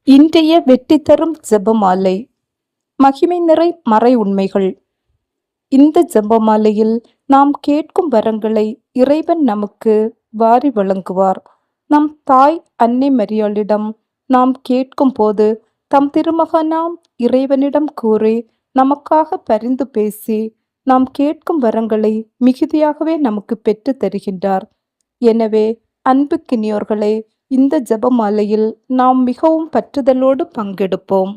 இன்றைய வெற்றி தரும் ஜெபமாலை. மகிமை நிறை மறை உண்மைகள். இந்த ஜெபமாலையில் நாம் கேட்கும் வரங்களை இறைவன் நமக்கு வாரி வழங்குவார். நம் தாய் அன்னை மரியாளிடம் நாம் கேட்கும் போது தம் திருமகனாம் இறைவனிடம் கூறி நமக்காக பரிந்து பேசி நாம் கேட்கும் வரங்களை மிகுதியாகவே நமக்கு பெற்று தருகின்றார். எனவே அன்புக்கினியோர்களே, இந்த ஜெபமாலையில் நாம் மிகவும் பற்றுதலோடு பங்கெடுப்போம்.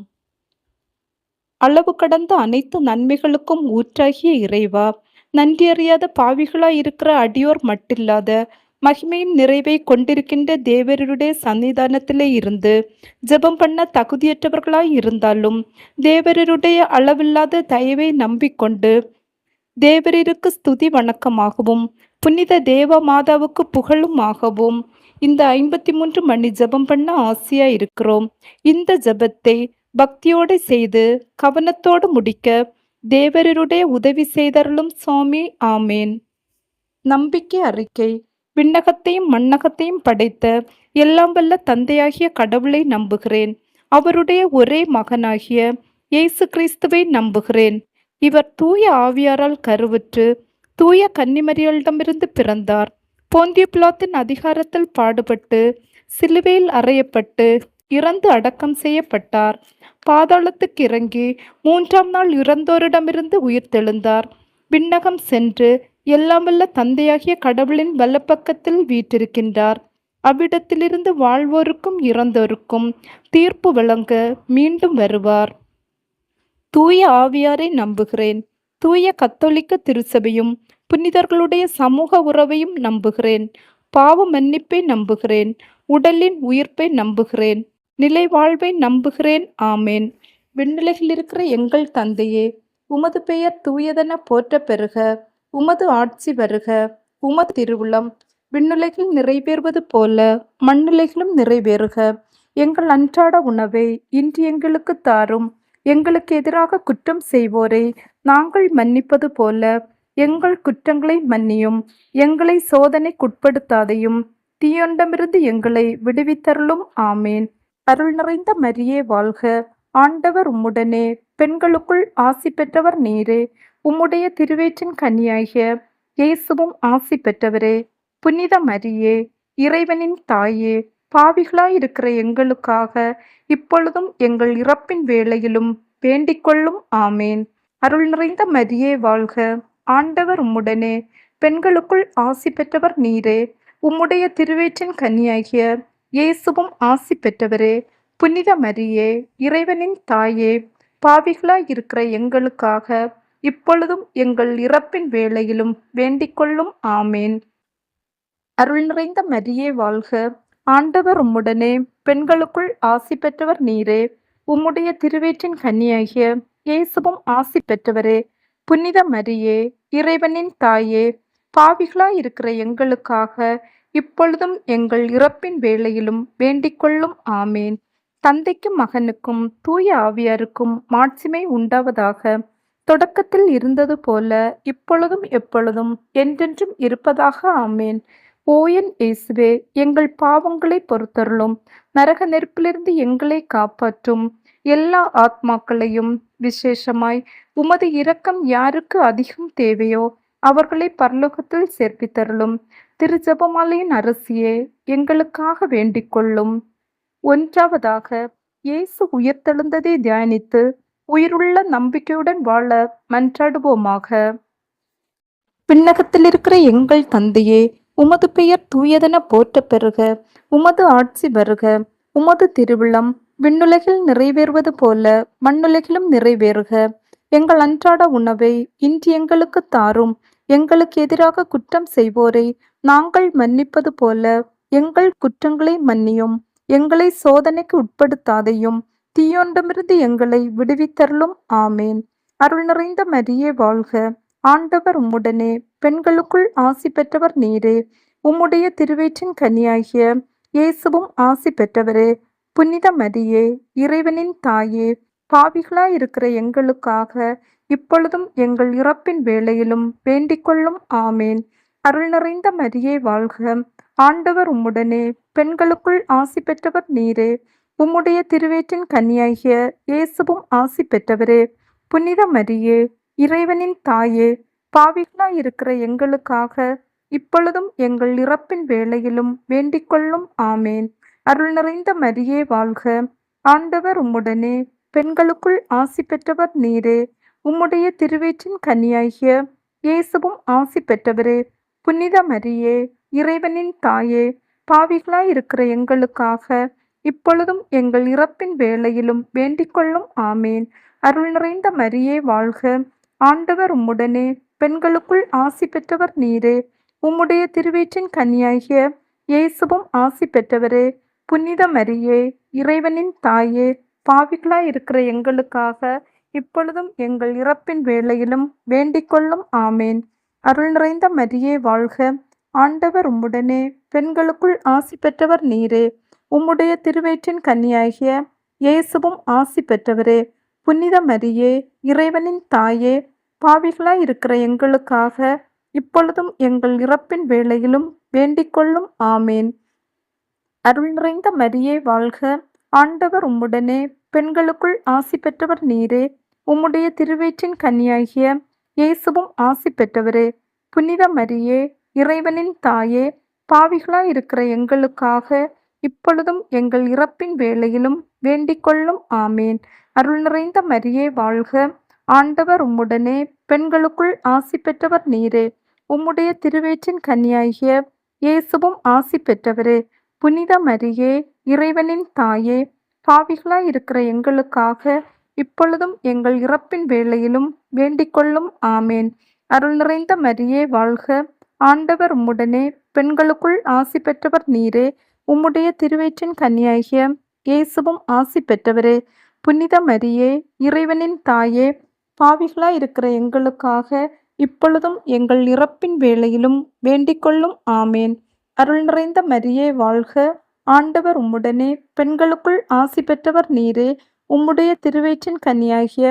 அளவு கடந்த அனைத்து நன்மைகளுக்கும் ஊற்றாகிய இறைவா, நன்றியறியாத பாவிகளாய் இருக்கிற அடியோர் மட்டில்லாத மகிமையின் நிறைவை கொண்டிருக்கின்ற தேவருடைய சன்னிதானத்திலே இருந்து ஜெபம் பண்ண தகுதியற்றவர்களாய் இருந்தாலும் தேவருடைய அளவில்லாத தயவை நம்பிக்கொண்டு தேவரிற்கு ஸ்துதி வணக்கமாகவும் புனித தேவ மாதாவுக்கு புகழுமாகவும் இந்த 53 மணி ஜெபம் பண்ண ஆசையா இருக்கிறோம். இந்த ஜெபத்தை பக்தியோடு செய்து கவனத்தோடு முடிக்க தேவருடைய உதவி செய்தருளும் சுவாமி. ஆமேன். நம்பிக்கை அறிக்கை. விண்ணகத்தையும் மண்ணகத்தையும் படைத்த எல்லாம் வல்ல தந்தையாகிய கடவுளை நம்புகிறேன். அவருடைய ஒரே மகனாகிய இயேசு கிறிஸ்துவை நம்புகிறேன். இவர் தூய ஆவியாரால் கருவுற்று தூய கன்னிமரியாளிடமிருந்து பிறந்தார். போந்திய பிலாத்தின் அதிகாரத்தில் பாடுபட்டு சிலுவையில் அறையப்பட்டு இறந்து அடக்கம் செய்யப்பட்டார். பாதாளத்துக்கு இறங்கி 3ஆம் நாள் இறந்தோரிடமிருந்து உயிர்த்தெழுந்தார். விண்ணகம் சென்று எல்லாம் வல்ல தந்தையாகிய கடவுளின் வலப்பக்கத்தில் வீற்றிருக்கின்றார். அவ்விடத்திலிருந்து வாழ்வோருக்கும் இறந்தோருக்கும் தீர்ப்பு வழங்க மீண்டும் வருவார். தூய ஆவியாரை நம்புகிறேன். தூய கத்தோலிக்க திருச்சபையும் புனிதர்களுடைய சமூக உறவையும் நம்புகிறேன். பாவ மன்னிப்பை நம்புகிறேன். உடலின் உயிர்ப்பை நம்புகிறேன். நிலை வாழ்வை நம்புகிறேன். ஆமேன். விண்ணுலகில் இருக்கிற எங்கள் தந்தையே, உமது பெயர் தூயதென போற்ற பெறுக. உமது ஆட்சி வருக. உமது திருவுளம் விண்ணுலகில் நிறைவேறுவது போல மண்ணுலகிலும் நிறைவேறுக. எங்கள் அன்றாட உணவை இன்று எங்களுக்கு தாரும். எங்களுக்கு எதிராக குற்றம் செய்வோரை நாங்கள் மன்னிப்பது போல எங்கள் குற்றங்களை மன்னியும். எங்களை சோதனைக்குட்படுத்தாதையும் தீயொண்டமிருந்து எங்களை விடுவித்தருளும். ஆமேன். அருள் நிறைந்த மரியே வாழ்க. ஆண்டவர் உம்முடனே, பெண்களுக்குள் ஆசி பெற்றவர் நீரே. உம்முடைய திருவயிற்றின் கனியாகிய இயேசுவும் ஆசி பெற்றவரே. புனித மரியே, இறைவனின் தாயே, பாவிகளாயிருக்கிற எங்களுக்காக இப்பொழுதும் எங்கள் இறப்பின் வேளையிலும் வேண்டிக்கொள்ளும். ஆமேன். அருள் நிறைந்த மரியே வாழ்க. ஆண்டவர் உம்முடனே, பெண்களுக்குள் ஆசி பெற்றவர் நீரே. உம்முடைய திருவயிற்றின் கனியாகிய இயேசுவும் ஆசி பெற்றவரே. புனித மரியே, இறைவனின் தாயே, பாவிகளாயிருக்கிற எங்களுக்காக இப்பொழுதும் எங்கள் இறப்பின் வேளையிலும் வேண்டிக்கொள்ளும். ஆமேன். அருள் நிறைந்த மரியே வாழ்க. ஆண்டவர் உம்முடனே, பெண்களுக்குள் ஆசி பெற்றவர் நீரே. உம்முடைய திருவயிற்றின் கனியாகிய இயேசுவும் ஆசி பெற்றவரே. புனித மரியே, இறைவனின் தாயே, பாவிகளாயிருக்கிற எங்களுக்காக இப்பொழுதும் எங்கள் இறப்பின் வேளையிலும் வேண்டிக்கொள்ளும். ஆமேன். தந்தைக்கும் மகனுக்கும் தூய ஆவியாருக்கும் மாட்சிமை உண்டாவதாக. தொடக்கத்தில் இருந்தது போல இப்பொழுதும் எப்பொழுதும் என்றென்றும் இருப்பதாக. ஆமேன். ஓ என் இயேசுவே, எங்கள் பாவங்களை பொறுத்தருளும். நரக நெருப்பிலிருந்து எங்களை காப்பாற்றும். எல்லா ஆத்மாக்களையும் விசேஷமாய் உமது இரக்கம் யாருக்கு அதிகம் தேவையோ அவர்களை பரலோகத்தில் சேர்ப்பித்தருளும். திரு ஜெபமாலையின் அரசியே, எங்களுக்காக வேண்டிக்கொள்ளும். ஒன்றாவதாக, இயேசு உயிர்த்தெழுந்ததை தியானித்து உயிருள்ள நம்பிக்கையுடன் வாழ மன்றாடுவோமாக. விண்ணகத்தில் இருக்கிற எங்கள் தந்தையே, உமது பெயர் தூயதென போற்ற பெறுக. உமது ஆட்சி வருக. உமது திருவிழம் விண்ணுலகில் நிறைவேறுவது போல மண்ணுலகிலும் நிறைவேறுக. எங்கள் அன்றாட உணவை இன்று எங்களுக்கு தாரும். எங்களுக்கு எதிராக குற்றம் செய்வோரை நாங்கள் மன்னிப்பது போல எங்கள் குற்றங்களை மன்னியும். எங்களை சோதனைக்கு உட்படுத்தாதையும் தீயொண்டமிருந்து எங்களை விடுவித்தருளும். ஆமேன். அருள் நிறைந்த மரியே வாழ்க. ஆண்டவர் உம்முடனே, பெண்களுக்குள் ஆசி பெற்றவர் நீரே. உம்முடைய திருவயிற்றின் கனியாகிய இயேசுவும் ஆசி பெற்றவரே. புனித மரியே, இறைவனின் தாயே, பாவிகளாயிருக்கிற எங்களுக்காக இப்பொழுதும் எங்கள் இறப்பின் வேளையிலும் வேண்டிக்கொள்ளும். ஆமேன். அருள் நிறைந்த மரியே வாழ்க. ஆண்டவர் உம்முடனே, பெண்களுக்குள் ஆசி பெற்றவர் நீரே. உம்முடைய திருவயிற்றின் கனியாகிய இயேசுவும் ஆசி பெற்றவரே. புனித மரியே, இறைவனின் தாயே, பாவிகளாயிருக்கிற எங்களுக்காக இப்பொழுதும் எங்கள் இறப்பின் வேளையிலும் வேண்டிக்கொள்ளும். ஆமேன். அருள் நிறைந்த மரியே வாழ்க. ஆண்டவர் உம்முடனே, பெண்களுக்குள் ஆசி பெற்றவர் நீரே. உம்முடைய திருவயிற்றின் கனியாகிய இயேசுவும் ஆசி பெற்றவரே. புனித மரியே, இறைவனின் தாயே, பாவிகளாயிருக்கிற எங்களுக்காக இப்பொழுதும் எங்கள் இறப்பின் வேளையிலும் வேண்டிக்கொள்ளும். ஆமேன். அருள் நிறைந்த மரியே வாழ்க. ஆண்டவர் உம்முடனே, பெண்களுக்குள் ஆசி பெற்றவர் நீரே. உம்முடைய திருவயிற்றின் கனியாகிய இயேசுவும் ஆசி பெற்றவரே. புனித மரியே, இறைவனின் தாயே, பாவிகளாயிருக்கிற எங்களுக்காக இப்பொழுதும் எங்கள் இறப்பின் வேளையிலும் வேண்டிக்கொள்ளும். ஆமேன். அருள் நிறைந்த மரியே வாழ்க. ஆண்டவர் உம்முடனே, பெண்களுக்குள் ஆசி பெற்றவர் நீரே. உம்முடைய திருவயிற்றின் கனியாகிய இயேசுவும் ஆசி பெற்றவரே. புனித மரியே, இறைவனின் தாயே, பாவிகளாயிருக்கிற எங்களுக்காக இப்பொழுதும் எங்கள் இறப்பின் வேளையிலும் வேண்டிக்கொள்ளும். ஆமேன். அருள் நிறைந்த மரியே வாழ்க. ஆண்டவர் உம்முடனே, பெண்களுக்குள் ஆசி பெற்றவர் நீரே. உம்முடைய திருவயிற்றின் கனியாகிய இயேசுவும் ஆசி பெற்றவரே. புனித மரியே, இறைவனின் தாயே, பாவிகளாயிருக்கிற எங்களுக்காக இப்பொழுதும் எங்கள் இறப்பின் வேளையிலும் வேண்டிக்கொள்ளும். ஆமேன். அருள் நிறைந்த மரியே வாழ்க. ஆண்டவர் உம்முடனே, பெண்களுக்குள் ஆசி பெற்றவர் நீரே. உம்முடைய திருவயிற்றின் கனியாகிய இயேசுவும் ஆசி பெற்றவரே. புனித மரியே, இறைவனின் தாயே, பாவிகளாயிருக்கிற எங்களுக்காக இப்பொழுதும் எங்கள் இறப்பின் வேளையிலும் வேண்டிக்கொள்ளும். ஆமேன். அருள் நிறைந்த மரியே வாழ்க. ஆண்டவர் உம்முடனே, பெண்களுக்குள் ஆசி பெற்றவர் நீரே. உம்முடைய திருவயிற்றின் கனியாகிய இயேசுவும் ஆசி பெற்றவரே. புனித மரியே, இறைவனின் தாயே, பாவிகளாயிருக்கிற எங்களுக்காக இப்பொழுதும் எங்கள் இறப்பின் வேளையிலும் வேண்டிக்கொள்ளும். ஆமேன். அருள் நிறைந்த மரியே வாழ்க. ஆண்டவர் உம்முடனே, பெண்களுக்குள் ஆசி பெற்றவர் நீரே. உம்முடைய திருவயிற்றின் கனியாகிய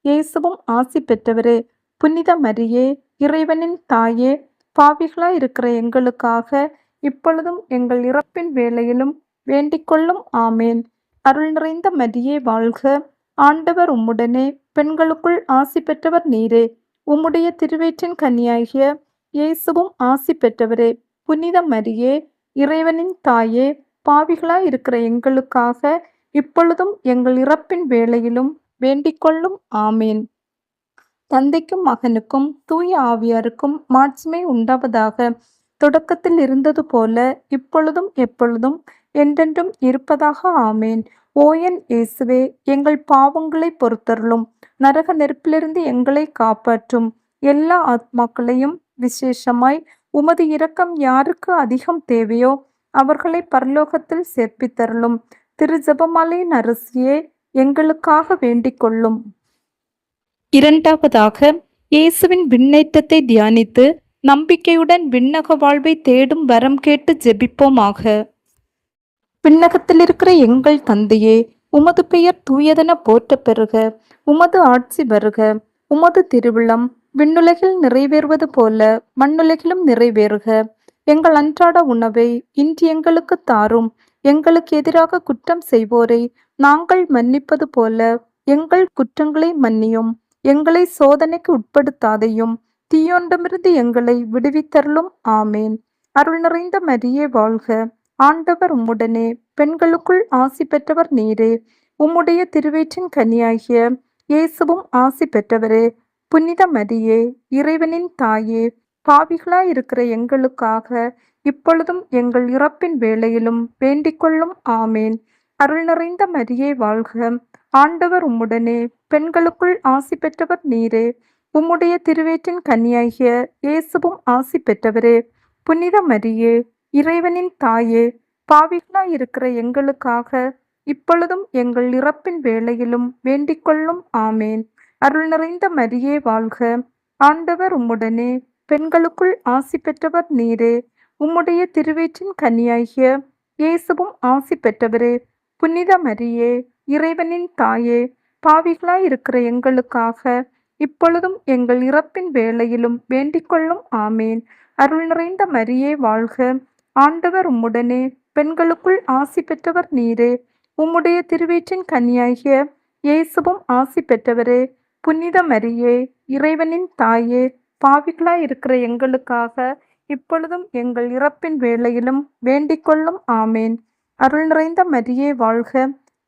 இயேசுவும் ஆசி பெற்றவரே. புனித மரியே, இறைவனின் தாயே, பாவிகளாயிருக்கிற எங்களுக்காக இப்பொழுதும் எங்கள் இறப்பின் வேளையிலும் வேண்டிக்கொள்ளும். ஆமேன். அருள் நிறைந்த மரியே வாழ்க. ஆண்டவர் உம்முடனே, பெண்களுக்குள் ஆசி பெற்றவர் நீரே. உம்முடைய திருவயிற்றின் கனியாகிய இயேசுவும் ஆசி பெற்றவரே. புனித மரியே, இறைவனின் தாயே, பாவிகளாயிருக்கிற எங்களுக்காக இப்பொழுதும் எங்கள் இறப்பின் வேளையிலும் வேண்டிக்கொள்ளும். ஆமேன். தந்தைக்கும் மகனுக்கும் தூய ஆவியாருக்கும் மாட்சிமை உண்டாவதாக. தொடக்கத்தில் இருந்தது போல இப்பொழுதும் எப்பொழுதும் என்றென்றும் இருப்பதாக. ஆமேன். ஓ என் இயேசுவே, எங்கள் பாவங்களை பொறுத்தருளும். நரக நெருப்பிலிருந்து எங்களை காப்பாற்றும். எல்லா ஆத்மாக்களையும், விசேஷமாய் உமது இரக்கம் யாருக்கு அதிகம் தேவையோ அவர்களை பரலோகத்தில் சேர்ப்பித்தருளும். திரு ஜெபமாலையின் அரசியே, எங்களுக்காக வேண்டிக் கொள்ளும். இரண்டாவதாக, இயேசுவின் விண்ணேற்றத்தை தியானித்து நம்பிக்கையுடன் விண்ணக வாழ்வை தேடும் வரம் கேட்டு ஜெபிப்போமாக. விண்ணகத்தில் இருக்கிற எங்கள் தந்தையே, உமது பெயர் தூயதென போற்ற பெறுக. உமது ஆட்சி வருக. உமது திருவிழம் விண்ணுலகில் நிறைவேறுவது போல மண்ணுலகிலும் நிறைவேறுக. எங்கள் அன்றாட உணவை இன்று எங்களுக்கு தாரும். எங்களுக்கு எதிராக குற்றம் செய்வோரை நாங்கள் மன்னிப்பது போல எங்கள் குற்றங்களை மன்னியும். எங்களை சோதனைக்கு உட்படுத்தாதையும் தீயோண்டமிருந்து எங்களை விடுவித்தருளும். ஆமேன். அருள் நிறைந்த மரியே வாழ்க. ஆண்டவர் உம்முடனே, பெண்களுக்குள் ஆசி பெற்றவர் நீரே. உம்முடைய திருவயிற்றின் கனியாகிய இயேசுவும் ஆசி பெற்றவரே. புனித மரியே, இறைவனின் தாயே, பாவிகளாயிருக்கிற எங்களுக்காக இப்பொழுதும் எங்கள் இறப்பின் வேளையிலும் வேண்டிக்கொள்ளும். ஆமேன். அருள் நிறைந்த மரியே வாழ்க. ஆண்டவர் உம்முடனே, பெண்களுக்குள் ஆசி பெற்றவர் நீரே. உம்முடைய திருவயிற்றின் கனியாகிய இயேசுவும் ஆசி பெற்றவரே. புனித மரியே, இறைவனின் தாயே, பாவிகளாயிருக்கிற எங்களுக்காக இப்பொழுதும் எங்கள் இறப்பின் வேளையிலும் வேண்டிக்கொள்ளும். ஆமேன். அருள் நிறைந்த மரியே வாழ்க. ஆண்டவர் உம்முடனே, பெண்களுக்குள் ஆசி பெற்றவர் நீரே. உம்முடைய திருவயிற்றின் கனியாகிய இயேசுவும் ஆசி பெற்றவரே. புனித மரியே, இறைவனின் தாயே, பாவிகளாயிருக்கிற எங்களுக்காக இப்பொழுதும் எங்கள் இறப்பின் வேளையிலும் வேண்டிக்கொள்ளும். ஆமேன். அருள் நிறைந்த மரியே வாழ்க. ஆண்டவர் உம்முடனே, பெண்களுக்குள் ஆசி பெற்றவர் நீரே. உம்முடைய திருவயிற்றின் கனியாகிய இயேசுவும் ஆசி பெற்றவரே. புனித மரியே, இறைவனின் தாயே, பாவிகளாய் இருக்கிற எங்களுக்காக இப்பொழுதும் எங்கள் இறப்பின் வேளையிலும் வேண்டிக்கொள்ளும். ஆமேன். அருள் நிறைந்த மரியே வாழ்க.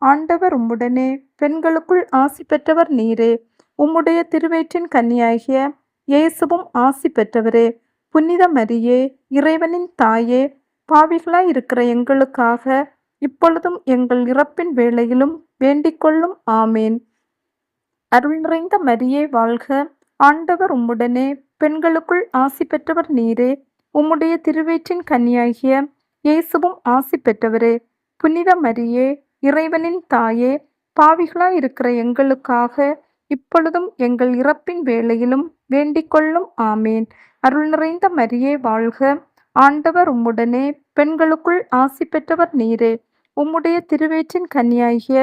ஆண்டவர் உம்முடனே, பெண்களுக்குள் ஆசி பெற்றவர் நீரே. உம்முடைய திருவயிற்றின் கனியாகிய இயேசுவும் ஆசி பெற்றவரே. புனித மரியே, இறைவனின் தாயே, பாவிகளாய் இருக்கிற எங்களுக்காக இப்பொழுதும் எங்கள் இறப்பின் வேளையிலும் வேண்டிக்கொள்ளும். ஆமேன். அருள் நிறைந்த மரியே வாழ்க. ஆண்டவர் உம்முடனே, பெண்களுக்குள் ஆசி பெற்றவர் நீரே. உம்முடைய திருவயிற்றின் கனியாகிய இயேசுவும் ஆசி பெற்றவரே. புனித மரியே, இறைவனின் தாயே, பாவிகளாய் இருக்கிற எங்களுக்காக இப்பொழுதும் எங்கள் இறப்பின் வேளையிலும் வேண்டிக்கொள்ளும். ஆமேன். அருள் நிறைந்த மரியே வாழ்க. ஆண்டவர் உம்முடனே, பெண்களுக்குள் ஆசி பெற்றவர் நீரே. உம்முடைய திருவயிற்றின் கனியாகிய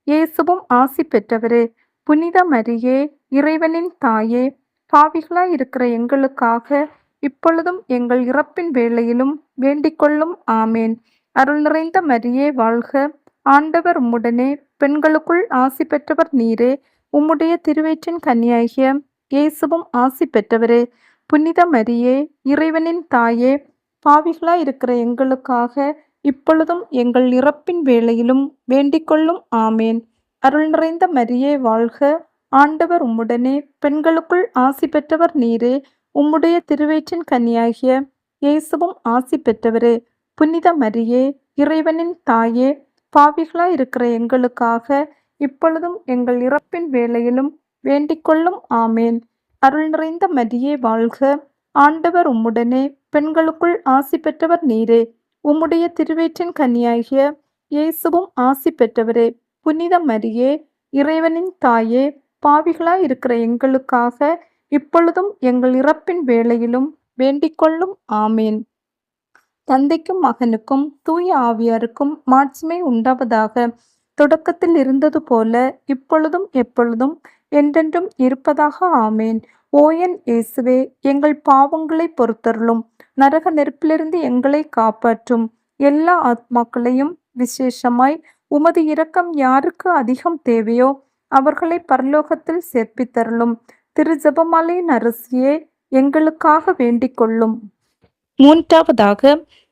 இயேசுவும் ஆசி பெற்றவரே. புனித மரியே, இறைவனின் தாயே, பாவிகளாய் இருக்கிற எங்களுக்காக இப்பொழுதும் எங்கள் இறப்பின் வேளையிலும் வேண்டிக்கொள்ளும். ஆமேன். அருள் நிறைந்த மரியே வாழ்க. ஆண்டவர் உம்முடனே, பெண்களுக்குள் ஆசி பெற்றவர் நீரே. உம்முடைய திருவயிற்றின் கனியாகிய இயேசுவும் ஆசி பெற்றவரே. புனித மரியே, இறைவனின் தாயே, பாவிகளாய் இருக்கிற எங்களுக்காக இப்பொழுதும் எங்கள் இறப்பின் வேளையிலும் வேண்டிக்கொள்ளும். ஆமேன். அருள் நிறைந்த மரியே வாழ்க. ஆண்டவர் உம்முடனே, பெண்களுக்குள் ஆசி பெற்றவர் நீரே. உம்முடைய திருவயிற்றின் கனியாகிய இயேசுவும் ஆசி பெற்றவரே. புனித மரியே, இறைவனின் தாயே, பாவிகளாய் இருக்கிற எங்களுக்காக இப்பொழுதும் எங்கள் இறப்பின் வேளையிலும் வேண்டிக்கொள்ளும். ஆமேன். அருள் நிறைந்த மரியே வாழ்க. ஆண்டவர் உம்முடனே, பெண்களுக்குள் ஆசி பெற்றவர் நீரே. உம்முடைய திருவயிற்றின் கனியாகிய இயேசுவும் ஆசி பெற்றவரே. புனித மரியே, இறைவனின் தாயே, பாவிகளாய் இருக்கிற எங்களுக்காக இப்பொழுதும் எங்கள் இறப்பின் வேளையிலும் வேண்டிக்கொள்ளும். ஆமேன். தந்தைக்கும் மகனுக்கும் தூய ஆவியாருக்கும் மாட்சிமை உண்டாவதாக. தொடக்கத்தில் இருந்தது போல இப்பொழுதும் எப்பொழுதும் என்றென்றும் இருப்பதாக. ஆமேன். ஓ என் இயேசுவே, எங்கள் பாவங்களை பொறுத்தருளும். நரக நெருப்பிலிருந்து எங்களை காப்பாற்றும். எல்லா ஆத்மாக்களையும், விசேஷமாய் உமது இரக்கம் யாருக்கு அதிகம் தேவையோ அவர்களை பரலோகத்தில் சேர்ப்பித்தருளும். திரு ஜெபமாலையின் அரசியே, எங்களுக்காக வேண்டிக் கொள்ளும். மூன்றாவதாக,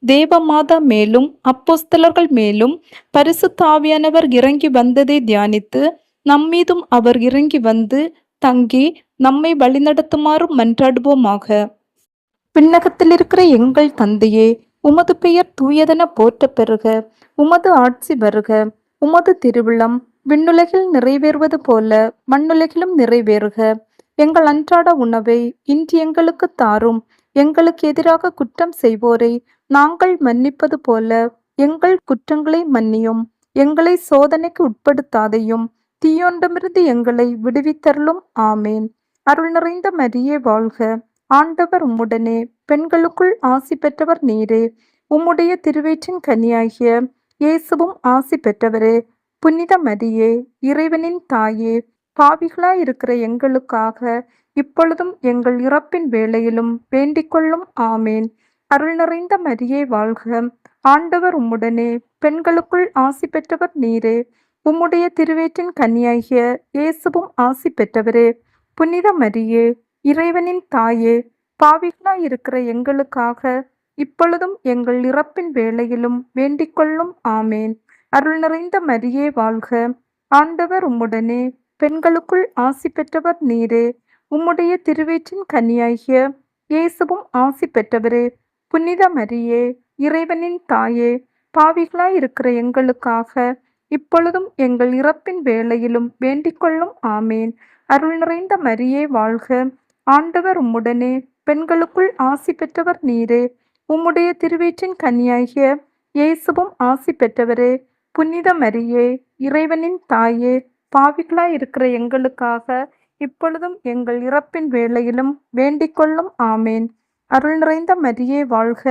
தேவமாதா மேலும் அப்போஸ்தலர்கள் மேலும் பரிசுத்த ஆவியானவர் இறங்கி வந்ததை தியானித்து நம்மீதும் அவர் இறங்கி வந்து தங்கி நம்மை வழிநடத்துமாறு மன்றாடுவோமாக. விண்ணகத்தில் இருக்கிற எங்கள் தந்தையே, உமது பெயர் தூயதென போற்றப் பெறுக. உமது ஆட்சி வருக. உமது திருவிழம் விண்ணுலகில் நிறைவேறுவது போல மண்ணுலகிலும் நிறைவேறுக. எங்கள் அன்றாட உணவை இன்று எங்களுக்கு தாரும். எங்களுக்கு எதிராக குற்றம் செய்வோரை நாங்கள் மன்னிப்பது போல எங்கள் குற்றங்களை மன்னியும். எங்களை சோதனைக்கு உட்படுத்தாதையும், தீயோண்டமிருந்து எங்களை விடுவித்தருளும். ஆமேன். அருள் நிறைந்த மரியே வாழ்க. ஆண்டவர் உம்முடனே, பெண்களுக்குள் ஆசி பெற்றவர் நீரே. உம்முடைய திருவயிற்றின் கனியாகிய இயேசுவும் ஆசி பெற்றவரே. புனித மரியே, இறைவனின் தாயே, பாவிகளாய் இருக்கிற எங்களுக்காக இப்பொழுதும் எங்கள் இறப்பின் வேளையிலும் வேண்டிக்கொள்ளும். ஆமேன். அருள் நிறைந்த மரியே வாழ்க. ஆண்டவர் உம்முடனே, பெண்களுக்குள் ஆசி பெற்றவர் நீரே. உம்முடைய திருவயிற்றின் கனியாகிய இயேசுவும் ஆசி பெற்றவரே. புனித மரியே, இறைவனின் தாயே, பாவிகளாய் இருக்கிற எங்களுக்காக இப்பொழுதும் எங்கள் இறப்பின் வேளையிலும் வேண்டிக்கொள்ளும். ஆமேன். அருள் நிறைந்த மரியே வாழ்க. ஆண்டவர் உம்முடனே, பெண்களுக்குள் ஆசி பெற்றவர் நீரே. உம்முடைய திருவயிற்றின் கனியாகிய இயேசுவும் ஆசி பெற்றவரே. புனித மரியே, இறைவனின் தாயே, பாவிகளாய் இருக்கிற எங்களுக்காக இப்பொழுதும் எங்கள் இறப்பின் வேளையிலும் வேண்டிக்கொள்ளும். ஆமேன். அருள் நிறைந்த மரியே வாழ்க. ஆண்டவர் உம்முடனே, பெண்களுக்குள் ஆசி பெற்றவர் நீரே. உம்முடைய திருவயிற்றின் கனியாகிய இயேசுவும் ஆசி பெற்றவரே. புனித மரியே, இறைவனின் தாயே, பாவிகளாய் இருக்கிற எங்களுக்காக இப்பொழுதும் எங்கள் இறப்பின் வேளையிலும் வேண்டிக்கொள்ளும். ஆமேன். அருள் நிறைந்த மரியே வாழ்க.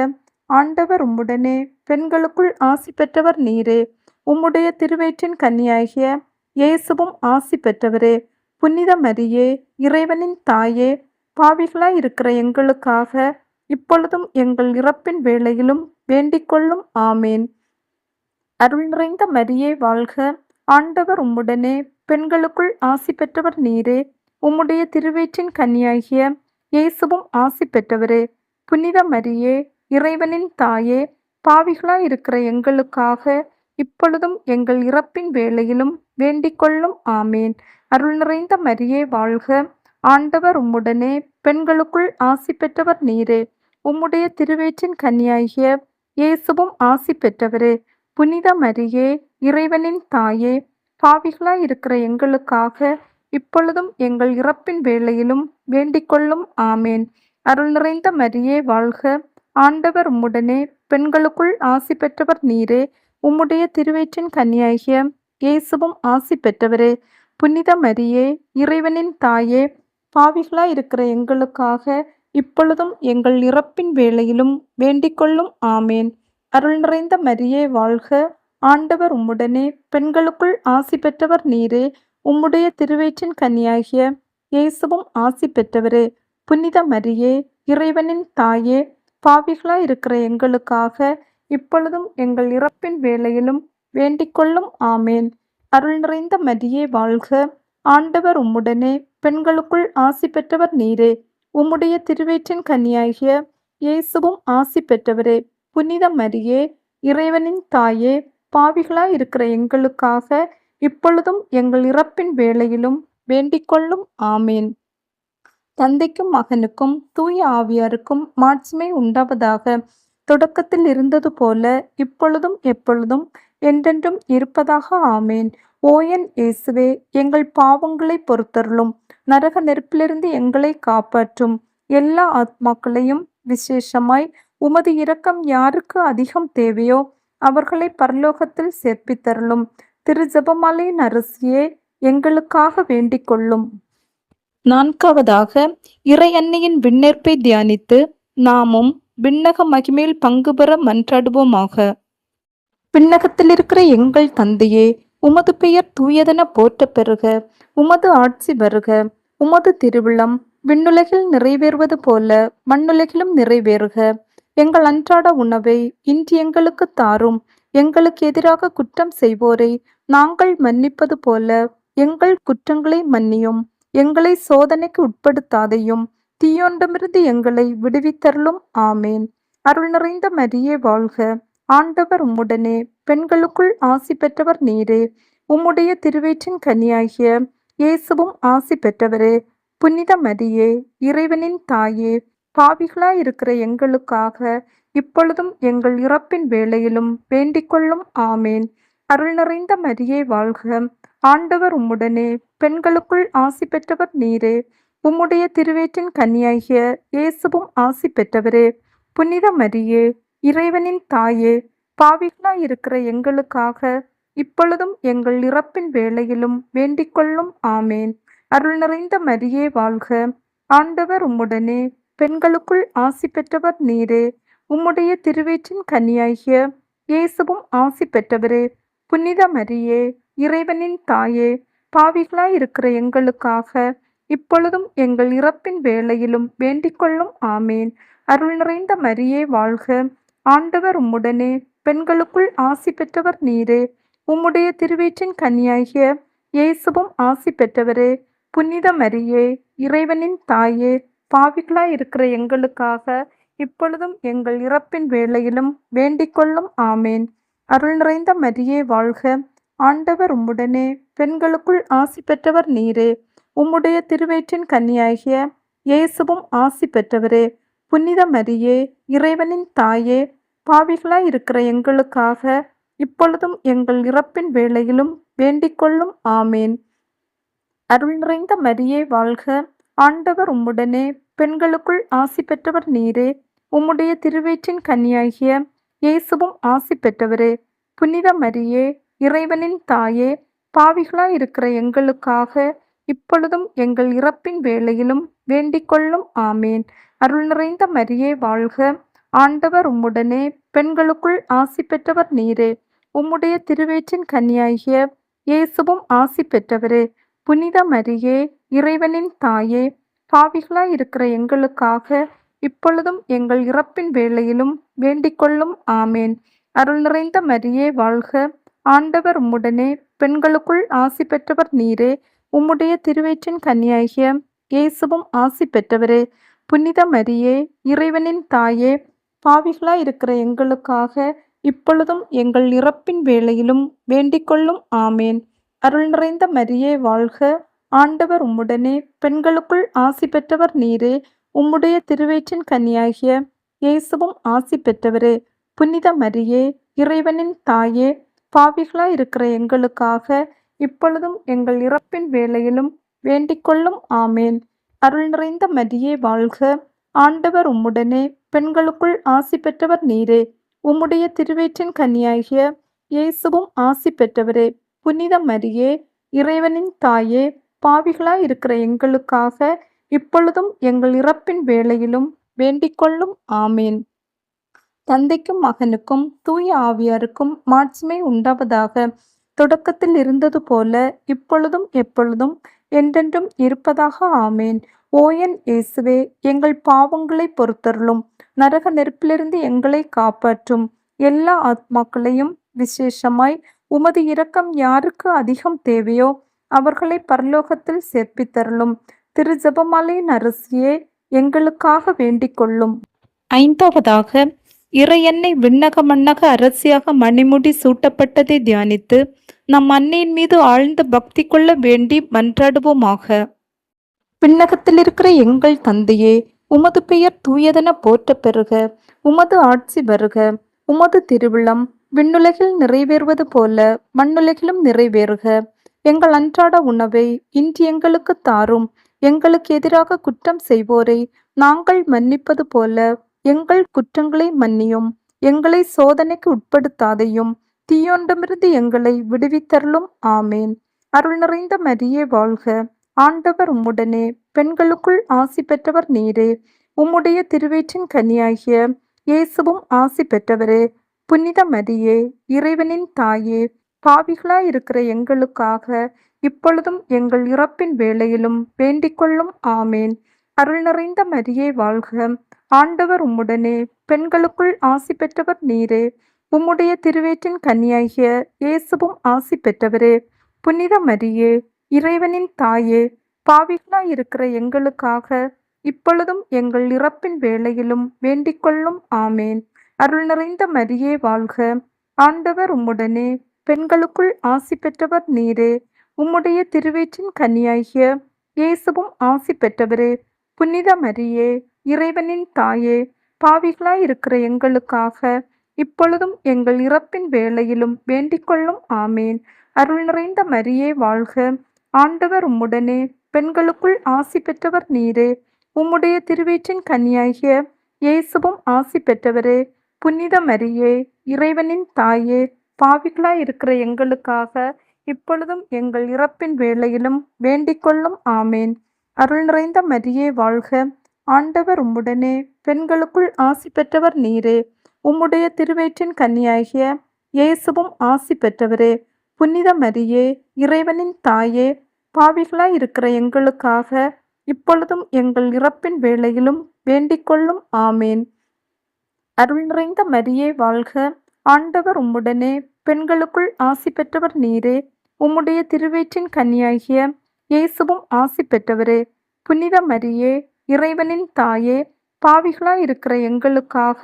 ஆண்டவர் உம்முடனே, பெண்களுக்குள் ஆசி பெற்றவர் நீரே. உம்முடைய திருவயிற்றின் கனியாகிய இயேசுவும் ஆசி பெற்றவரே. புனித மரியே, இறைவனின் தாயே, பாவிகளாய் இருக்கிற எங்களுக்காக இப்பொழுதும் எங்கள் இறப்பின் வேளையிலும் வேண்டிக்கொள்ளும். ஆமேன். அருள் நிறைந்த மரியே வாழ்க! ஆண்டவர் உம்முடனே, பெண்களுக்குள் ஆசி பெற்றவர் நீரே. உம்முடைய திருவயிற்றின் கனியாகிய இயேசுவும் ஆசி பெற்றவரே. புனித மரியே, இறைவனின் தாயே, பாவிகளாயிருக்கிற எங்களுக்காக இப்பொழுதும் எங்கள் இறப்பின் வேளையிலும் வேண்டிக்கொள்ளும். ஆமேன். அருள் நிறைந்த மரியே வாழ்க! ஆண்டவர் உம்முடனே, பெண்களுக்குள் ஆசி பெற்றவர் நீரே. உம்முடைய திருவயிற்றின் கனியாகிய இயேசுவும் ஆசி பெற்றவரே. புனித மரியே, இறைவனின் தாயே, பாவிகளாயிருக்கிற எங்களுக்காக இப்பொழுதும் எங்கள் இறப்பின் வேளையிலும் வேண்டிக்கொள்ளும். ஆமேன். அருள் நிறைந்த மரியே வாழ்க! ஆண்டவர் உம்முடனே, பெண்களுக்குள் ஆசி பெற்றவர் நீரே. உம்முடைய திருவயிற்றின் கனியாகிய இயேசுவும் ஆசி பெற்றவரே. புனித மரியே, இறைவனின் தாயே, பாவிகளாயிருக்கிற எங்களுக்காக இப்பொழுதும் எங்கள் இறப்பின் வேளையிலும் வேண்டிக்கொள்ளும். ஆமேன். அருள் நிறைந்த மரியே வாழ்க! ஆண்டவர் உம்முடனே, பெண்களுக்குள் ஆசி பெற்றவர் நீரே. உம்முடைய திருவயிற்றின் கனியாகிய இயேசுவும் ஆசி பெற்றவரே. புனித மரியே, இறைவனின் தாயே, பாவிகளாயிருக்கிற எங்களுக்காக இப்பொழுதும் எங்கள் இறப்பின் வேளையிலும் வேண்டிக்கொள்ளும். ஆமேன். அருள் நிறைந்த மரியே வாழ்க! ஆண்டவர் உம்முடனே, பெண்களுக்குள் ஆசி பெற்றவர் நீரே. உம்முடைய திருவயிற்றின் கனியாகிய இயேசுவும் ஆசி பெற்றவரே. புனித மரியே, இறைவனின் தாயே, பாவிகளாயிருக்கிற எங்களுக்காக இப்பொழுதும் எங்கள் இறப்பின் வேளையிலும் வேண்டிக்கொள்ளும். ஆமேன். தந்தைக்கும் மகனுக்கும் தூய ஆவியாருக்கும் மாட்சிமை உண்டாவதாக. தொடக்கத்தில் இருந்தது போல இப்பொழுதும் எப்பொழுதும் என்றென்றும் இருப்பதாக. ஆமேன். ஓ என் இயேசுவே, எங்கள் பாவங்களை பொறுத்தருளும். நரக நெருப்பிலிருந்து எங்களை காப்பாற்றும். எல்லா ஆத்மாக்களையும் விசேஷமாய் உமது இரக்கம் யாருக்கு அதிகம் தேவையோ அவர்களை பரலோகத்தில் சேர்ப்பித்தருளும். திரு ஜெபமாலையின் அரசியே, எங்களுக்காக வேண்டிக் கொள்ளும். நான்காவதாக, இறை அன்னையின் விண்ணேற்பை தியானித்து நாமும் விண்ணக மகிமையில் பங்கு பெற மன்றாடுவோமாக. விண்ணகத்தில் இருக்கிற எங்கள் தந்தையே, உமது பெயர் தூயதென போற்ற பெறுக. உமது ஆட்சி வருக. உமது திருவிழம் விண்ணுலகில் நிறைவேறுவது போல மண்ணுலகிலும் நிறைவேறுக. எங்கள் அன்றாட உணவை இன்று எங்களுக்கு தாரும். எங்களுக்கு எதிராக குற்றம் செய்வோரை நாங்கள் மன்னிப்பது போல எங்கள் குற்றங்களை மன்னியும். எங்களை சோதனைக்கு உட்படுத்தாதையும் தீயோண்டமிருந்து எங்களை விடுவித்தருளும். ஆமேன். அருள் நிறைந்த மரியே வாழ்க! ஆண்டவர் உம்முடனே, பெண்களுக்குள் ஆசி பெற்றவர் நீரே. உம்முடைய திருவயிற்றின் கனியாகிய இயேசுவும் ஆசி பெற்றவரே. புனித மரியே, இறைவனின் தாயே, பாவிகளாயிருக்கிற எங்களுக்காக இப்பொழுதும் எங்கள் இறப்பின் வேளையிலும் வேண்டிக்கொள்ளும். ஆமேன். அருள் நிறைந்த மரியே வாழ்க! ஆண்டவர் உம்முடனே, பெண்களுக்குள் ஆசி பெற்றவர் நீரே. உம்முடைய திருவயிற்றின் கனியாகிய இயேசுவும் ஆசி பெற்றவரே. புனித மரியே, இறைவனின் தாயே, பாவிகளாயிருக்கிற எங்களுக்காக இப்பொழுதும் எங்கள் இறப்பின் வேளையிலும் வேண்டிக்கொள்ளும். ஆமேன். அருள் நிறைந்த மரியே வாழ்க! ஆண்டவர் உம்முடனே, பெண்களுக்குள் ஆசி பெற்றவர் நீரே. உம்முடைய திருவயிற்றின் கனியாகிய இயேசுவும் ஆசி பெற்றவரே. புனித மரியே, இறைவனின் தாயே, பாவிகளாயிருக்கிற எங்களுக்காக இப்பொழுதும் எங்கள் இறப்பின் வேளையிலும் வேண்டிக்கொள்ளும். ஆமேன். அருள் நிறைந்த மரியே வாழ்க! ஆண்டவர் உம்முடனே, பெண்களுக்குள் ஆசி பெற்றவர் நீரே. உம்முடைய திருவயிற்றின் கனியாகிய இயேசுவும் ஆசி பெற்றவரே. புனித மரியே, இறைவனின் தாயே, பாவிகளாயிருக்கிற எங்களுக்காக இப்பொழுதும் எங்கள் இறப்பின் வேளையிலும் வேண்டிக்கொள்ளும். ஆமேன். அருள் நிறைந்த மரியே வாழ்க! ஆண்டவர் உம்முடனே, பெண்களுக்குள் ஆசி பெற்றவர் நீரே. உம்முடைய திருவயிற்றின் கனியாகிய இயேசுவும் ஆசி பெற்றவரே. புனித மரியே, இறைவனின் தாயே, பாவிகளாயிருக்கிற எங்களுக்காக இப்பொழுதும் எங்கள் இறப்பின் வேளையிலும் வேண்டிக்கொள்ளும். ஆமேன். அருள் நிறைந்த மரியே வாழ்க! ஆண்டவர் உம்முடனே, பெண்களுக்குள் ஆசி பெற்றவர் நீரே. உம்முடைய திருவயிற்றின் கனியாகிய இயேசுவும் ஆசி பெற்றவரே. புனித மரியே, இறைவனின் தாயே, பாவிகளாயிருக்கிற எங்களுக்காக இப்பொழுதும் எங்கள் இறப்பின் வேளையிலும் வேண்டிக்கொள்ளும். ஆமேன். அருள் நிறைந்த மரியே வாழ்க! ஆண்டவர் உம்முடனே, பெண்களுக்குள் ஆசி பெற்றவர் நீரே. உம்முடைய திருவயிற்றின் கனியாகிய இயேசுவும் ஆசி பெற்றவரே. புனித மரியே, இறைவனின் தாயே, பாவிகளாயிருக்கிற எங்களுக்காக இப்பொழுதும் எங்கள் இறப்பின் வேளையிலும் வேண்டிக்கொள்ளும். ஆமேன். அருள் நிறைந்த மரியே வாழ்க. ஆண்டவர் உம்முடனே, பெண்களுக்குள் ஆசி பெற்றவர் நீரே. உம்முடைய திருவயிற்றின் கனியாகிய இயேசுவும் ஆசி பெற்றவரே. புனித மரியே, இறைவனின் தாயே, பாவிகளாயிருக்கிற எங்களுக்காக இப்பொழுதும் எங்கள் இறப்பின் வேளையிலும் வேண்டிக்கொள்ளும். ஆமேன். அருள் நிறைந்த மரியே வாழ்க. ஆண்டவர் உம்முடனே, பெண்களுக்குள் ஆசி பெற்றவர் நீரே. உம்முடைய திருவயிற்றின் கனியாகிய இயேசுவும் ஆசி பெற்றவரே. புனித மரியே, இறைவனின் தாயே, பாவிகளாயிருக்கிற எங்களுக்காக இப்பொழுதும் எங்கள் இறப்பின் வேளையிலும் வேண்டிக்கொள்ளும். ஆமேன். அருள் நிறைந்த மரியே வாழ்க. ஆண்டவர் உம்முடனே, பெண்களுக்குள் ஆசி பெற்றவர் நீரே. உம்முடைய திருவயிற்றின் கனியாகிய இயேசுவும் ஆசி பெற்றவரே. புனித மரியே, இறைவனின் தாயே, பாவிகளாயிருக்கிற எங்களுக்காக இப்பொழுதும் எங்கள் இறப்பின் வேளையிலும் வேண்டிக்கொள்ளும். ஆமேன். தந்தைக்கும் மகனுக்கும் தூய ஆவியாருக்கும் மாட்சிமை உண்டாவதாக. தொடக்கத்தில் இருந்தது போல இப்பொழுதும் எப்பொழுதும் என்றென்றும் இருப்பதாக. ஆமேன். ஓ என் இயேசுவே, எங்கள் பாவங்களை பொறுத்தருளும். நரக நெருப்பிலிருந்து எங்களை காப்பாற்றும். எல்லா ஆத்மாக்களையும் விசேஷமாய் உமது இரக்கம் யாருக்கு அதிகம் தேவையோ அவர்களை பரலோகத்தில் சேர்ப்பித்தருளும். திரு ஜெபமாலையின் அரசியே, எங்களுக்காக வேண்டிக் கொள்ளும். ஐந்தாவதாக, இறையன்னை விண்ணக மண்ணக அரசியாக மணிமுடி சூட்டப்பட்டதை தியானித்து நம் அன்னையின் மீது ஆழ்ந்த பக்தி கொள்ள வேண்டி மன்றாடுவோமாக. விண்ணகத்தில் இருக்கிற எங்கள் தந்தையே, உமது பெயர் தூயதென போற்ற பெறுக. உமது ஆட்சி வருக. உமது திருவிழம் விண்ணுலகில் நிறைவேறுவது போல மண்ணுலகிலும் நிறைவேறுக. எங்கள் அன்றாட உணவை இன்று எங்களுக்கு தாரும். எங்களுக்கு எதிராக குற்றம் செய்வோரை நாங்கள் மன்னிப்பது போல எங்கள் குற்றங்களை மன்னியும். எங்களை சோதனைக்கு உட்படுத்தாதையும் தீயோண்டமிருந்து எங்களை விடுவித்தருளும். ஆமேன். அருள் நிறைந்த மரியே வாழ்க. ஆண்டவர் உம்முடனே, பெண்களுக்குள் ஆசி பெற்றவர் நீரே. உம்முடைய திருவயிற்றின் கனியாகிய இயேசுவும் ஆசி பெற்றவரே. புனித மரியே, இறைவனின் தாயே, பாவிகளாயிருக்கிற எங்களுக்காக இப்பொழுதும் எங்கள் இறப்பின் வேளையிலும் வேண்டிக்கொள்ளும். ஆமேன். அருள் நிறைந்த மரியே வாழ்க. ஆண்டவர் உம்முடனே, பெண்களுக்குள் ஆசி பெற்றவர் நீரே. உம்முடைய திருவயிற்றின் கனியாகிய இயேசுவும் ஆசி பெற்றவரே. புனித மரியே, இறைவனின் தாயே, பாவிகளாயிருக்கிற எங்களுக்காக இப்பொழுதும் எங்கள் இறப்பின் வேளையிலும் வேண்டிக்கொள்ளும். ஆமேன். அருள் நிறைந்த மரியே வாழ்க. ஆண்டவர் உம்முடனே, பெண்களுக்குள் ஆசி பெற்றவர் நீரே. உம்முடைய திருவயிற்றின் கனியாகிய இயேசுவும் ஆசி பெற்றவரே. புனித மரியே, இறைவனின் தாயே, பாவிகளாயிருக்கிற எங்களுக்காக இப்பொழுதும் எங்கள் இறப்பின் வேளையிலும் வேண்டிக்கொள்ளும். ஆமேன். அருள் நிறைந்த மரியே வாழ்க. ஆண்டவர் உம்முடனே, பெண்களுக்குள் ஆசி பெற்றவர் நீரே. உம்முடைய திருவயிற்றின் கனியாகிய இயேசுவும் ஆசி பெற்றவரே. புனித மரியே, இறைவனின் தாயே, பாவிகளாயிருக்கிற எங்களுக்காக இப்பொழுதும் எங்கள் இறப்பின் வேளையிலும் வேண்டிக்கொள்ளும். ஆமேன். அருள் நிறைந்த மரியே வாழ்க. ஆண்டவர் உம்முடனே, பெண்களுக்குள் ஆசி பெற்றவர் நீரே. உம்முடைய திருவயிற்றின் கனியாகிய இயேசுவும் ஆசி பெற்றவரே. புனித மரியே, இறைவனின் தாயே, பாவிகளாயிருக்கிற எங்களுக்காக இப்பொழுதும் எங்கள் இறப்பின் வேளையிலும் வேண்டிக்கொள்ளும். ஆமேன். அருள் நிறைந்த மரியே வாழ்க. ஆண்டவர் உம்முடனே, பெண்களுக்குள் ஆசி பெற்றவர் நீரே. உம்முடைய திருவயிற்றின் கனியாகிய இயேசுவும் ஆசி பெற்றவரே. புனித மரியே, இறைவனின் தாயே, பாவிகளாயிருக்கிற எங்களுக்காக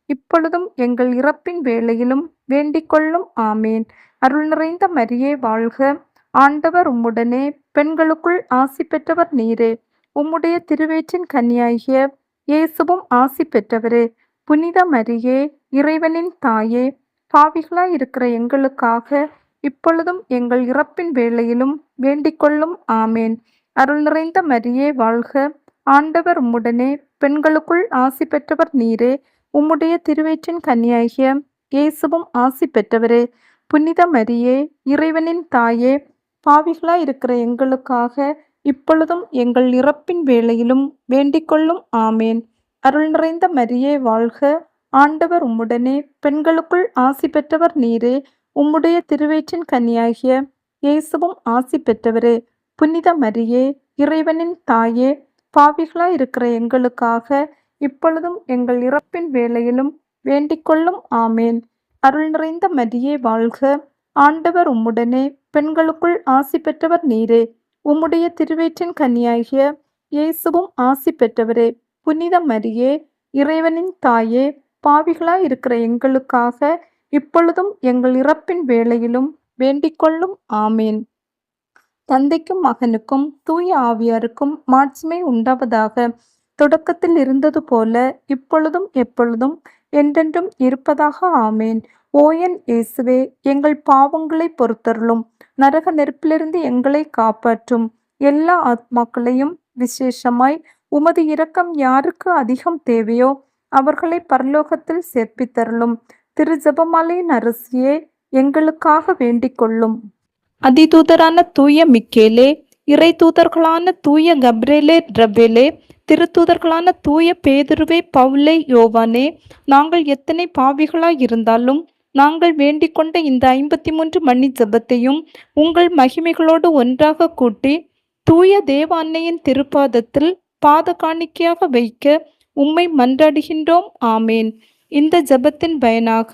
இப்பொழுதும் எங்கள் இறப்பின் வேளையிலும் வேண்டிக்கொள்ளும். ஆமேன். அருள் நிறைந்த மரியே வாழ்க. ஆண்டவர் உம்முடனே, பெண்களுக்குள் ஆசி பெற்றவர் நீரே. உம்முடைய திருவயிற்றின் கனியாகிய இயேசுவும் ஆசி பெற்றவரே. புனித மரியே, இறைவனின் தாயே, பாவிகளாயிருக்கிற எங்களுக்காக இப்பொழுதும் எங்கள் இறப்பின் வேளையிலும் வேண்டிக்கொள்ளும். ஆமேன். அருள் நிறைந்த மரியே வாழ்க. ஆண்டவர் உம்முடனே, பெண்களுக்குள் ஆசி பெற்றவர் நீரே. உம்முடைய திருவயிற்றின் கனியாகிய இயேசுவும் ஆசி பெற்றவரே. புனித மரியே, இறைவனின் தாயே, பாவிகளாயிருக்கிற எங்களுக்காக இப்பொழுதும் எங்கள் இறப்பின் வேளையிலும் வேண்டிக்கொள்ளும். ஆமேன். அருள் நிறைந்த மரியே வாழ்க. ஆண்டவர் உம்முடனே, பெண்களுக்குள் ஆசி பெற்றவர் நீரே. உம்முடைய திருவயிற்றின் கனியாகிய இயேசுவும் ஆசி பெற்றவரே. புனித மரியே, இறைவனின் தாயே, பாவிகளாயிருக்கிற எங்களுக்காக இப்பொழுதும் எங்கள் இறப்பின் வேளையிலும் வேண்டிக்கொள்ளும். ஆமேன். அருள் நிறைந்த மரியே வாழ்க. ஆண்டவர் உம்முடனே, பெண்களுக்குள் ஆசி பெற்றவர் நீரே. உம்முடைய திருவயிற்றின் கனியாகிய இயேசுவும் ஆசி பெற்றவரே. புனித மரியே, இறைவனின் தாயே, பாவிகளாய் இருக்கிற எங்களுக்காக இப்பொழுதும் எங்கள் இறப்பின் வேளையிலும் வேண்டிக்கொள்ளும். ஆமேன். தந்தைக்கும் மகனுக்கும் தூய ஆவியாருக்கும் மாட்சிமை உண்டாவதாக. தொடக்கத்தில் இருந்தது போல இப்பொழுதும் எப்பொழுதும் என்றென்றும் இருப்பதாக. ஆமேன். ஓ என் இயேசுவே, எங்கள் பாவங்களை பொறுத்தருளும். நரக நெருப்பிலிருந்து எங்களை காப்பாற்றும். எல்லா ஆத்மாக்களையும் விசேஷமாய் உமது இரக்கம் யாருக்கு அதிகம் தேவையோ அவர்களை பரலோகத்தில் சேர்ப்பித்தருளும். திரு ஜெபமாலையின் அரசியே, எங்களுக்காக வேண்டிக் கொள்ளும். அதிதூதரான தூய மிக்கேலே, இறை தூதர்களான தூய கப்ரேலே ரபேலே, திருத்தூதர்களான தூய பேதுருவே பவுலே யோவானே, நாங்கள் எத்தனை பாவிகளாய் இருந்தாலும் நாங்கள் வேண்டிக் கொண்ட இந்த 53 மணி ஜெபத்தையும் உங்கள் மகிமைகளோடு ஒன்றாக கூட்டி தூய தேவ அன்னையின் திருப்பாதத்தில் பாத காணிக்கையாக வைக்க உம்மை மன்றாடுகின்றோம். ஆமேன். இந்த ஜெபத்தின் பயனாக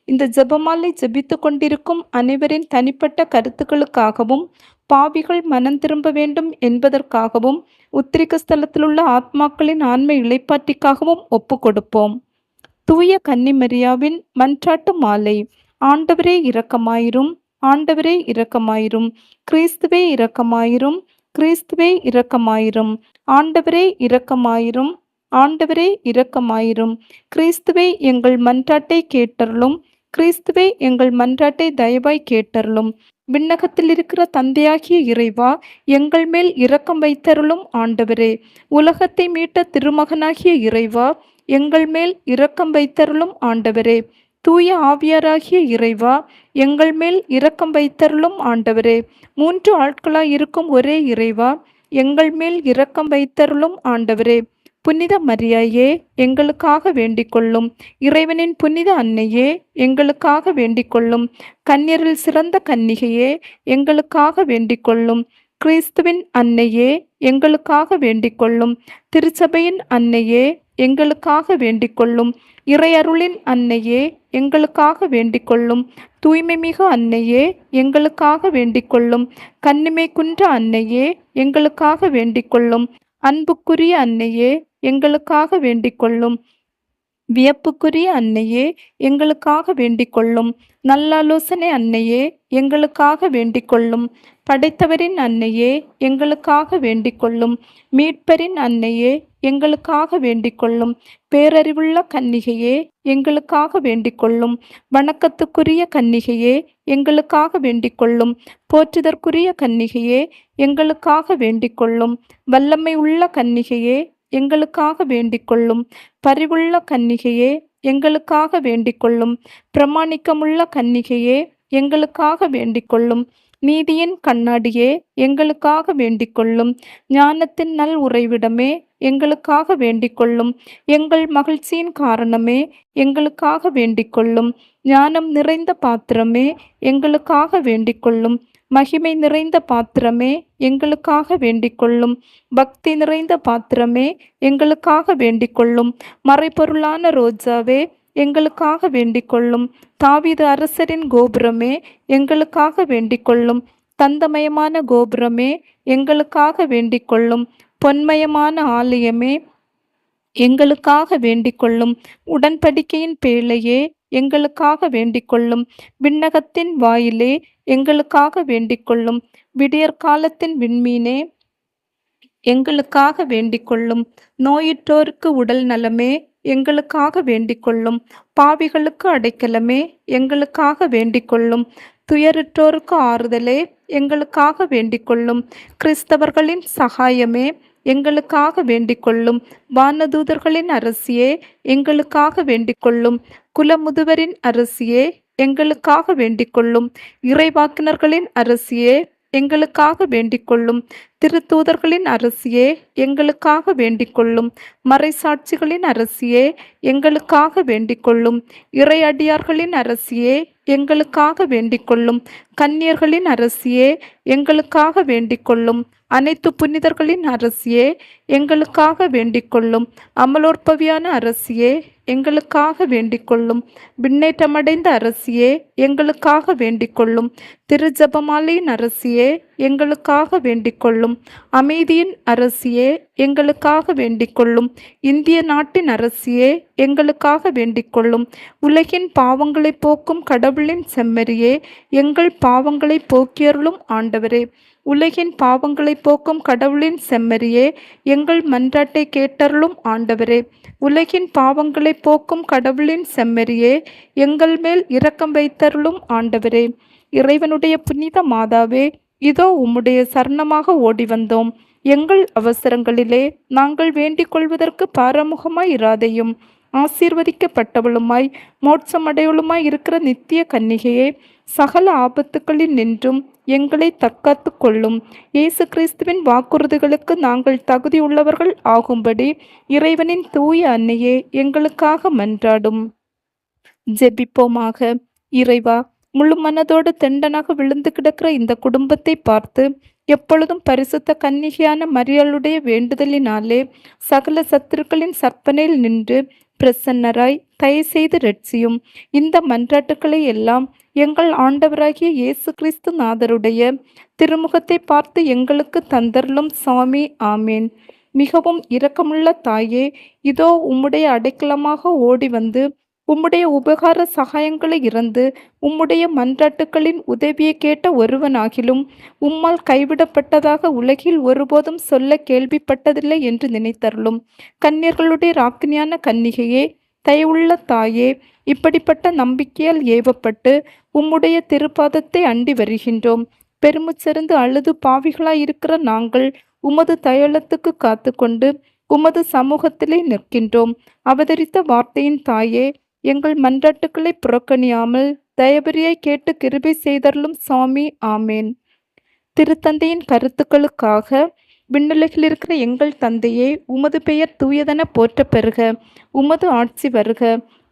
இந்த ஜெபமாலை ஜெபித்து கொண்டிருக்கும் அனைவரின் தனிப்பட்ட கருத்துக்களுக்காகவும் பாவிகள் மனம் திரும்ப வேண்டும் என்பதற்காகவும் உத்திரிக்க ஸ்தலத்தில் உள்ள ஆத்மாக்களின் ஆன்மை இளைப்பாற்றிக்காகவும் ஒப்பு கொடுப்போம். தூய கன்னிமரியாவின் மன்றாட்டு மாலை. ஆண்டவரே இரக்கமாயிரும், ஆண்டவரே இரக்கமாயிரும், கிறிஸ்துவே இரக்கமாயிரும், கிறிஸ்துவே இரக்கமாயிரும், ஆண்டவரே இரக்கமாயிரும், ஆண்டவரே இரக்கமாயிரும், கிறிஸ்துவே எங்கள் மன்றாட்டை கேட்டருளும், கிறிஸ்துவே எங்கள் மன்றாட்டை தயவாய் கேட்டருளும். விண்ணகத்தில் இருக்கிற தந்தையாகிய இறைவா, எங்கள் மேல் இரக்கம் வைத்தருளும். ஆண்டவரே, உலகத்தை மீட்ட திருமகனாகிய இறைவா, எங்கள் மேல் இரக்கம் வைத்தருளும். ஆண்டவரே, தூய ஆவியாராகிய இறைவா, எங்கள் மேல் இரக்கம் வைத்தருளும். ஆண்டவரே, 3 ஆட்களாய் இருக்கும் ஒரே இறைவா, எங்கள் மேல் இரக்கம் வைத்தருளும். ஆண்டவரே, புனித மரியாயே, எங்களுக்காக வேண்டிக் கொள்ளும். இறைவனின் புனித அன்னையே, எங்களுக்காக வேண்டிக் கொள்ளும். கன்னியரில் சிறந்த கன்னிகையே, எங்களுக்காக வேண்டிக் கொள்ளும். கிறிஸ்துவின் அன்னையே, எங்களுக்காக வேண்டிக் கொள்ளும். திருச்சபையின் அன்னையே, எங்களுக்காக வேண்டிக் கொள்ளும். இறையருளின் அன்னையே, எங்களுக்காக வேண்டிக் கொள்ளும். தூய்மை மிகு அன்னையே, எங்களுக்காக வேண்டிக் கொள்ளும். கன்னிமை குன்ற அன்னையே, எங்களுக்காக வேண்டிக் கொள்ளும். அன்புக்குரிய அன்னையே, எங்களுக்காக வேண்டிக் கொள்ளும். வியப்புக்குரிய அன்னையே, எங்களுக்காக வேண்டிக் கொள்ளும். நல்லாலோசனை அன்னையே, எங்களுக்காக வேண்டிக் கொள்ளும். படைத்தவரின் அன்னையே, எங்களுக்காக வேண்டிக் கொள்ளும். மீட்பரின் அன்னையே, எங்களுக்காக வேண்டிக் கொள்ளும். பேரறிவுள்ள கன்னிகையே, எங்களுக்காக வேண்டிக் கொள்ளும். வணக்கத்துக்குரிய கன்னிகையே, எங்களுக்காக வேண்டிக் கொள்ளும். போற்றுதற்குரிய கன்னிகையே, எங்களுக்காக வேண்டிக் கொள்ளும். வல்லமை உள்ள கன்னிகையே, எங்களுக்காக வேண்டிக் கொள்ளும். பரிவுள்ள கன்னிகையே, எங்களுக்காக வேண்டிக் கொள்ளும். பிரமாணிக்கமுள்ள கன்னிகையே, எங்களுக்காக வேண்டிக் கொள்ளும். நீதியின் கண்ணாடியே, எங்களுக்காக வேண்டிக் கொள்ளும். ஞானத்தின் நல் உறைவிடமே, எங்களுக்காக வேண்டிக் கொள்ளும். எங்கள் மகிழ்ச்சியின் காரணமே, எங்களுக்காக வேண்டிக் கொள்ளும். ஞானம் நிறைந்த பாத்திரமே, எங்களுக்காக வேண்டிக் கொள்ளும். மகிமை நிறைந்த பாத்திரமே, எங்களுக்காக வேண்டிக் கொள்ளும். பக்தி நிறைந்த பாத்திரமே, எங்களுக்காக வேண்டிக் கொள்ளும். மறைபொருளான ரோஜாவே, எங்களுக்காக வேண்டிக் கொள்ளும். தாவீது அரசரின் கோபுரமே, எங்களுக்காக வேண்டிக் கொள்ளும். தந்தமயமான கோபுரமே, எங்களுக்காக வேண்டிக் கொள்ளும். பொன்மயமான ஆலயமே, எங்களுக்காக வேண்டிக் கொள்ளும். உடன்படிக்கையின் பேழையே, எங்களுக்காக வேண்டிக் கொள்ளும். விண்ணகத்தின் வாயிலே, எங்களுக்காக வேண்டிக் கொள்ளும். விடியற்காலத்தின் விண்மீனே, எங்களுக்காக வேண்டிக் கொள்ளும். நோயுற்றோருக்கு உடல் நலமே, எங்களுக்காக வேண்டிக் கொள்ளும். பாவிகளுக்கு அடைக்கலமே, எங்களுக்காக வேண்டிக் கொள்ளும். துயருற்றோருக்கு ஆறுதலே, எங்களுக்காக வேண்டிக் கொள்ளும். கிறிஸ்தவர்களின் சகாயமே, எங்களுக்காக வேண்டிக் கொள்ளும். வானதூதர்களின் அரசியே, எங்களுக்காக வேண்டிக் கொள்ளும். குலமுதுவரின் அரசியே, எங்களுக்காக வேண்டிக் கொள்ளும். இறைவாக்கினர்களின் அரசியே, எங்களுக்காக வேண்டிக் கொள்ளும். திருத்தூதர்களின் அரசியே, எங்களுக்காக வேண்டிக் கொள்ளும். மறைசாட்சிகளின் அரசியே, எங்களுக்காக வேண்டிக் கொள்ளும். இறையடியார்களின் அரசியே, எங்களுக்காக வேண்டிக் கொள்ளும். கன்னியர்களின் அரசியே, எங்களுக்காக வேண்டிக் கொள்ளும். அனைத்து புனிதர்களின் அரசியே, எங்களுக்காக வேண்டிக் கொள்ளும். அமலோற்பவியான அரசியே, எங்களுக்காக வேண்டிக் கொள்ளும். விண்ணேற்றமடைந்த அரசியே, எங்களுக்காக வேண்டிக் கொள்ளும். திருஜபமாலையின் அரசியே, எங்களுக்காக வேண்டிக் கொள்ளும். அமைதியின் அரசியே, எங்களுக்காக வேண்டிக் கொள்ளும். இந்திய நாட்டின் அரசியே, எங்களுக்காக வேண்டிக் கொள்ளும். உலகின் பாவங்களை போக்கும் கடவுளின் செம்மறியே, எங்கள் பாவங்களை போக்கியருளும் ஆண்டவரே. உலகின் பாவங்களை போக்கும் கடவுளின் செம்மறியே, எங்கள் மன்றாட்டை கேட்டருளும் ஆண்டவரே. உலகின் பாவங்களை போக்கும் கடவுளின் செம்மறியே, எங்கள் மேல் இரக்கம் வைத்தருளும் ஆண்டவரே. இறைவனுடைய புனித மாதாவே, இதோ உம்முடைய சரணமாக ஓடி வந்தோம். எங்கள் அவசரங்களிலே நாங்கள் வேண்டிக் கொள்வதற்கு பாரமுகமாய் இராதையும். ஆசீர்வதிக்கப்பட்டவளுமாய் மோட்சமடையவளுமாய் இருக்கிற நித்திய கன்னிகையே, சகல ஆபத்துக்களில் நின்றும் எங்களை தற்காத்து கொள்ளும். இயேசு கிறிஸ்துவின் வாக்குறுதிகளுக்கு நாங்கள் தகுதியுள்ளவர்கள் ஆகும்படி இறைவனின் தூய அன்னையே, எங்களுக்காக மன்றாடும். ஜெபிப்போமாக. இறைவா, முழு மனதோடு தெண்டனாக விழுந்து கிடக்கிற இந்த குடும்பத்தை பார்த்து எப்பொழுதும் பரிசுத்த கன்னிகையான மரியாளுடைய வேண்டுதலினாலே சகல சத்துருக்களின் சற்பனையில் நின்று பிரசன்னராய் தயவு செய்து ரட்சியும். இந்த மன்றாட்டுக்களை எல்லாம் எங்கள் ஆண்டவராகிய இயேசு கிறிஸ்து நாதருடைய திருமுகத்தை பார்த்து எங்களுக்கு தந்தருளும் சுவாமி. ஆமேன். மிகவும் இரக்கமுள்ள தாயே, இதோ உம்முடைய அடைக்கலமாக ஓடி வந்து உம்முடைய உபகார சகாயங்களை இறந்து உம்முடைய மன்றாட்டுக்களின் உதவியை கேட்ட ஒருவனாகிலும் உம்மால் கைவிடப்பட்டதாக உலகில் ஒருபோதும் சொல்ல கேள்விப்பட்டதில்லை என்று நினைத்தருளும். கன்னியர்களுடைய ராக்கினியான கன்னிகையே, தயவுள்ள தாயே, இப்படிப்பட்ட நம்பிக்கையால் ஏவப்பட்டு உம்முடைய திருப்பாதத்தை அண்டி வருகின்றோம். பெருமுச்செறிந்து அழுது பாவிகளாயிருக்கிற நாங்கள் உமது தயலத்துக்கு காத்து கொண்டு உமது சமூகத்திலே நிற்கின்றோம். அவதரித்த வார்த்தையின் தாயே, எங்கள் மன்றாட்டுக்களை புறக்கணியாமல் தயபரியாய் கேட்டு கிருபை செய்தருளும் சுவாமி. ஆமேன். திருத்தந்தையின் கருத்துக்களுக்காக. விண்ணுலகில் இருக்கிற எங்கள் தந்தையே, உமது பெயர் தூயதென போற்ற பெறுக. உமது ஆட்சி வருக.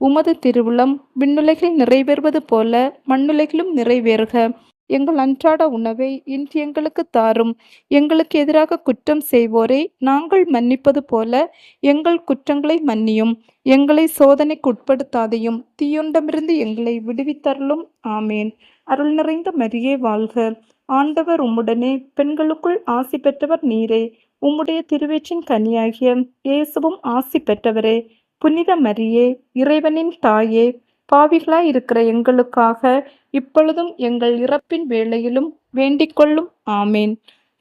உமது திருவுளம் விண்ணுலகில் நிறைவேறுவது போல மண்ணுலகிலும் நிறைவேறுக. எங்கள் அன்றாட உணவை இன்று எங்களுக்கு தாரும். எங்களுக்கு எதிராக குற்றம் செய்வோரை நாங்கள் மன்னிப்பது போல எங்கள் குற்றங்களை மன்னியும். எங்களை சோதனைக்கு உட்படுத்தாதையும் தீயொண்டமிருந்து எங்களை விடுவித்தருளும். ஆமேன். அருள் நிறைந்த மரியே வாழ்க. ஆண்டவர் உம்முடனே, பெண்களுக்குள் ஆசி பெற்றவர் நீரே. உம்முடைய திருவயிற்றின் கனியாகிய இயேசுவும் ஆசி பெற்றவரே. புனித மரியே, இறைவனின் தாயே, பாவிகளாய் இருக்கிற எங்களுக்காக இப்பொழுதும் எங்கள் இறப்பின் வேளையிலும் வேண்டிக் கொள்ளும். ஆமேன்.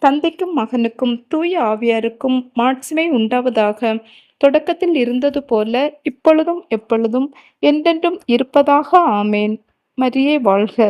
தந்தைக்கும் மகனுக்கும் தூய ஆவியாருக்கும் மாட்சிமை உண்டாவதாக. தொடக்கத்தில் இருந்தது போல இப்பொழுதும் எப்பொழுதும் என்றென்றும் இருப்பதாக. ஆமேன். மரியே வாழ்க.